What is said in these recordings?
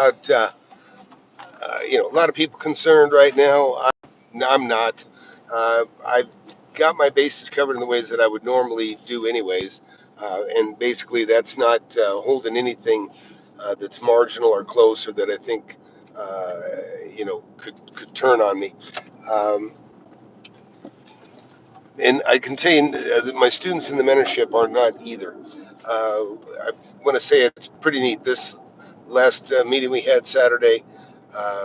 About a lot of people concerned right now. I'm not. I've got my bases covered in the ways that I would normally do, anyways, and basically that's not holding anything that's marginal or close or that I think could turn on me. Um, and I can tell you that my students in the mentorship are not either. I want to say it's pretty neat. This last meeting we had Saturday,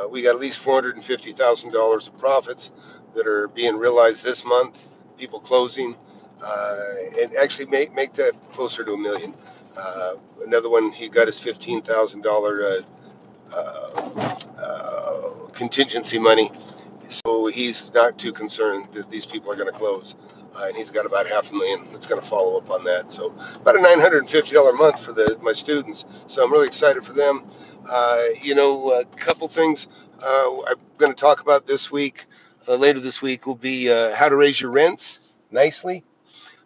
we got at least $450,000 of profits that are being realized this month. People closing, and actually make that closer to $1 million. Another one, he got his $15,000 contingency money, so he's not too concerned that these people are going to close. And he's got about $500,000 that's going to follow up on that. So about a $950 a month for my students. So I'm really excited for them. A couple things I'm going to talk about this week. Later this week will be how to raise your rents nicely.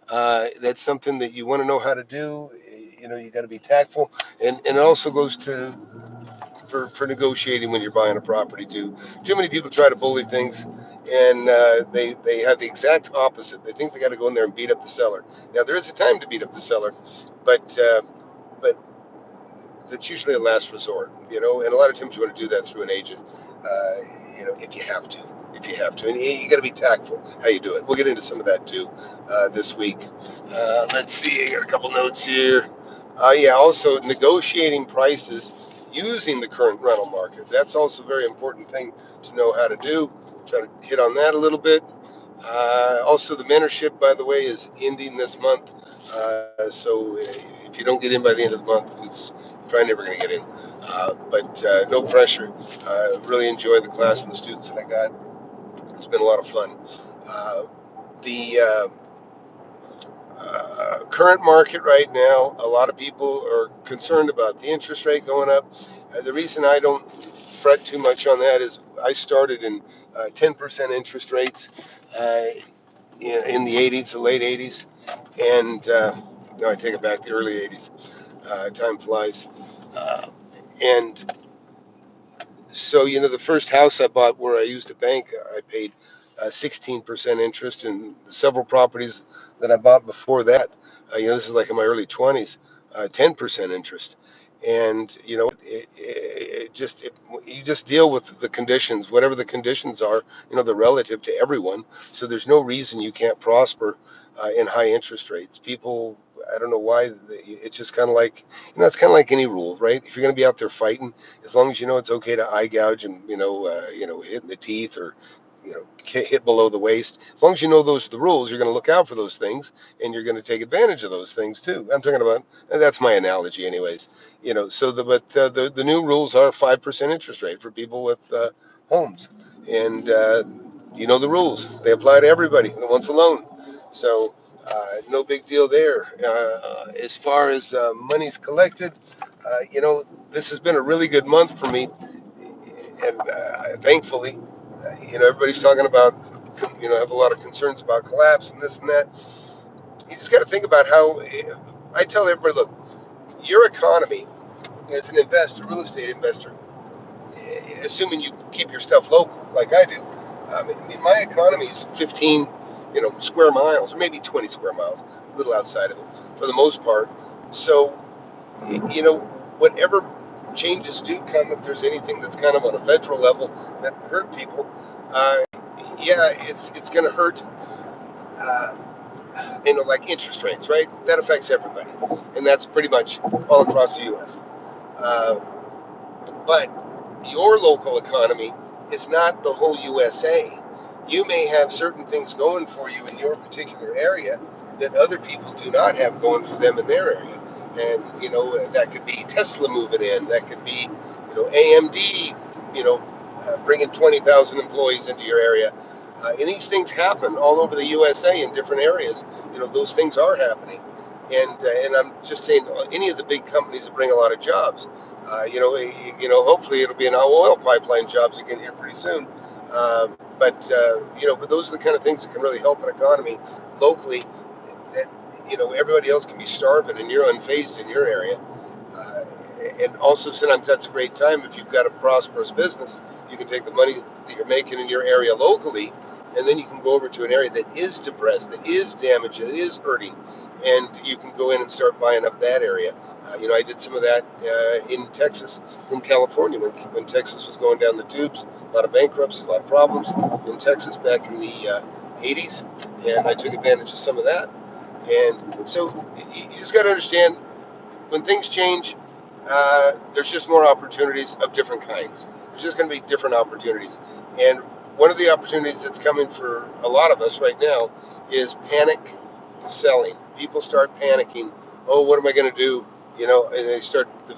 That's something that you want to know how to do. You got to be tactful, and it also goes to for negotiating when you're buying a property too. Too many people try to bully things, and they have the exact opposite. They think they got to go in there and beat up the seller. Now there is a time to beat up the seller, but that's usually a last resort. And a lot of times you want to do that through an agent. If you have to. And you got to be tactful how you do it. We'll get into some of that too this week. Let's see, I got a couple notes here. Also negotiating prices using the current rental market. That's also a very important thing to know how to do. Try to hit on that a little bit. Also, the mentorship, by the way, is ending this month. So if you don't get in by the end of the month, it's probably never going to get in. But no pressure. Really enjoy the class and the students that I got. It's been a lot of fun. The current market right now, a lot of people are concerned about the interest rate going up. The reason I don't fret too much on that is I started in 10% interest rates in the 80s, the late 80s, and no, I take it back, the early 80s. Time flies. And so, the first house I bought where I used a bank, I paid 16% interest, and several properties that I bought before that, this is like in my early 20s, 10% interest. And, you just deal with the conditions, whatever the conditions are, they're relative to everyone. So there's no reason you can't prosper in high interest rates. People, I don't know why, it's just kind of like, it's kind of like any rule, right? If you're going to be out there fighting, as long as you know it's okay to eye gouge and hit in the teeth or hit below the waist, as long as you know those are the rules, you're going to look out for those things and you're going to take advantage of those things too. I'm talking about, that's my analogy, anyways. So the new rules are 5% interest rate for people with homes, and the rules, they apply to everybody that wants a loan. So no big deal there. As far as money's collected, this has been a really good month for me, and thankfully, everybody's talking about, have a lot of concerns about collapse and this and that. You just got to think about how, I tell everybody, look, your economy as an investor, real estate investor, assuming you keep your stuff local like I do. My economy is 15, square miles, or maybe 20 square miles, a little outside of it, for the most part. So, whatever changes do come, if there's anything that's kind of on a federal level that hurt people, it's going to hurt. Uh, like interest rates, right? That affects everybody, and that's pretty much all across the U.S. Uh, but your local economy is not the whole USA. You may have certain things going for you in your particular area that other people do not have going for them in their area. And, that could be Tesla moving in. That could be, AMD, bringing 20,000 employees into your area. And these things happen all over the USA in different areas. Those things are happening. And I'm just saying, any of the big companies that bring a lot of jobs, hopefully it'll be an oil pipeline jobs again here pretty soon. But those are the kind of things that can really help an economy locally. That everybody else can be starving and you're unfazed in your area. And also sometimes that's a great time if you've got a prosperous business. You can take the money that you're making in your area locally, and then you can go over to an area that is depressed, that is damaged, that is hurting, and you can go in and start buying up that area. I did some of that in Texas from California when Texas was going down the tubes. A lot of bankruptcies, a lot of problems in Texas back in the 80s, and I took advantage of some of that. And so you just got to understand when things change, there's just more opportunities of different kinds. There's just going to be different opportunities. And one of the opportunities that's coming for a lot of us right now is panic selling. People start panicking. Oh, what am I going to do? And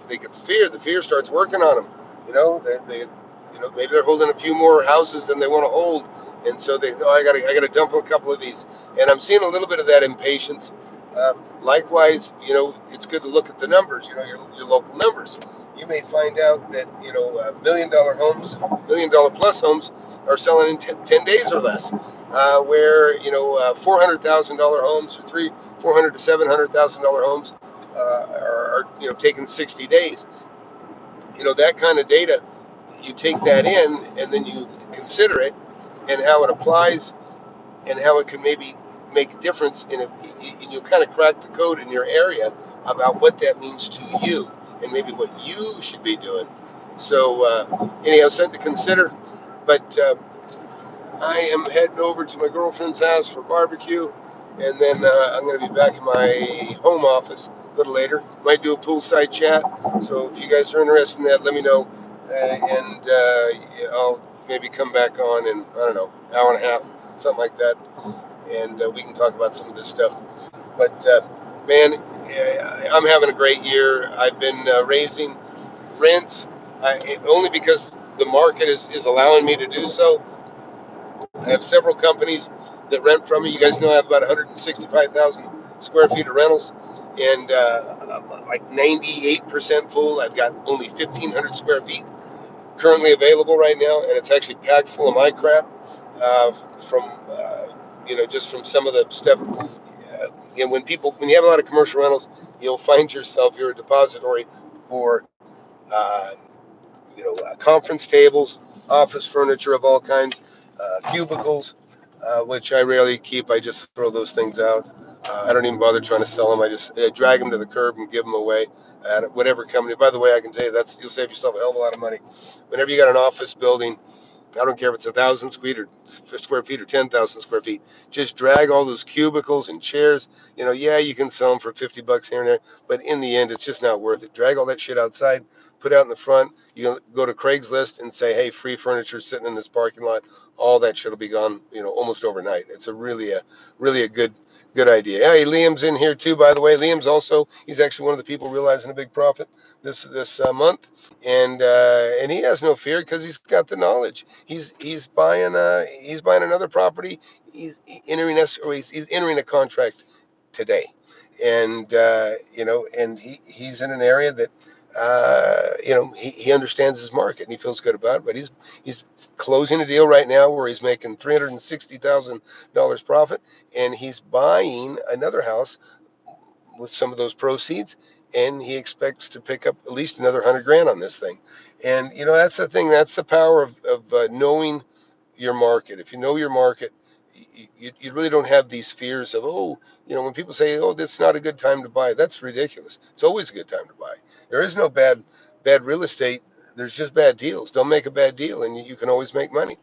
they get the fear. The fear starts working on them. Maybe they're holding a few more houses than they want to hold. And so I got to dump a couple of these. And I'm seeing a little bit of that impatience. Likewise, it's good to look at the numbers, your local numbers. You may find out that, $1 million homes, $1 million plus homes are selling in 10 days or less, where, $400,000 homes or $400,000 to $700,000 homes are taking 60 days. That kind of data, you take that in and then you consider it and how it applies and how it can maybe make a difference and you'll kind of crack the code in your area about what that means to you and maybe what you should be doing. So anyhow, something to consider. But I am heading over to my girlfriend's house for barbecue, and then I'm going to be back in my home office a little later. Might do a poolside chat. So if you guys are interested in that, let me know, and I'll maybe come back on in, I don't know, hour and a half, something like that, and we can talk about some of this stuff. But man, I'm having a great year. I've been raising rents only because the market is allowing me to do so. I have several companies that rent from me. You guys know I have about 165,000 square feet of rentals, and I'm like 98% full. I've got only 1,500 square feet currently available right now, and it's actually packed full of my crap from just from some of the stuff. When you have a lot of commercial rentals, you'll find yourself, you're a depository for conference tables, office furniture of all kinds, cubicles, which I rarely keep. I just throw those things out. I don't even bother trying to sell them. I just drag them to the curb and give them away at whatever company. By the way, I can tell you you'll save yourself a hell of a lot of money. Whenever you got an office building, I don't care if it's 1,000 square feet or 10,000 square feet. Just drag all those cubicles and chairs. Yeah, you can sell them for $50 here and there, but in the end, it's just not worth it. Drag all that shit outside, put out in the front. You go to Craigslist and say, "Hey, free furniture sitting in this parking lot." All that shit will be gone, almost overnight. It's really a good idea. Hey, Liam's in here too, by the way. He's actually one of the people realizing a big profit this month, and he has no fear because he's got the knowledge. He's buying another property. He's entering he's entering a contract today, and he's in an area that he understands his market and he feels good about it. But he's closing a deal right now where he's making $360,000 profit, and he's buying another house with some of those proceeds, and he expects to pick up at least another 100 grand on this thing. And that's the thing. That's the power of knowing your market. If you know your market, you really don't have these fears of, when people say, "Oh, this is not a good time to buy," that's ridiculous. It's always a good time to buy. There is no bad real estate. There's just bad deals. Don't make a bad deal, and you can always make money.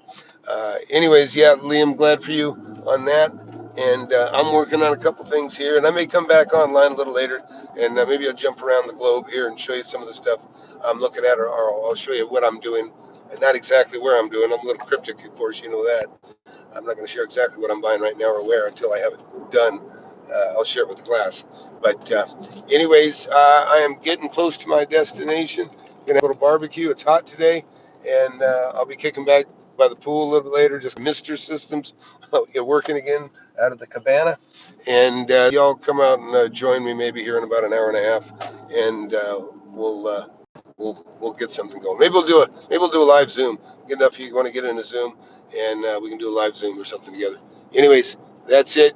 Anyways, yeah, Liam, glad for you on that. And I'm working on a couple things here, and I may come back online a little later, and maybe I'll jump around the globe here and show you some of the stuff I'm looking at, or I'll show you what I'm doing, and not exactly where I'm doing. I'm a little cryptic, of course, you know that. I'm not going to share exactly what I'm buying right now or where until I have it done. I'll share it with the class. But anyways, I am getting close to my destination. Gonna have a little barbecue. It's hot today, and I'll be kicking back by the pool a little bit later. Just Mister Systems working again out of the cabana, and y'all come out and join me maybe here in about an hour and a half, and we'll get something going. Maybe we'll do a live Zoom. Get enough of you want to get in a Zoom, and we can do a live Zoom or something together. Anyways, that's it.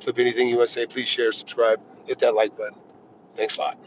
FlipAnything USA. Please share, subscribe, hit that like button. Thanks a lot.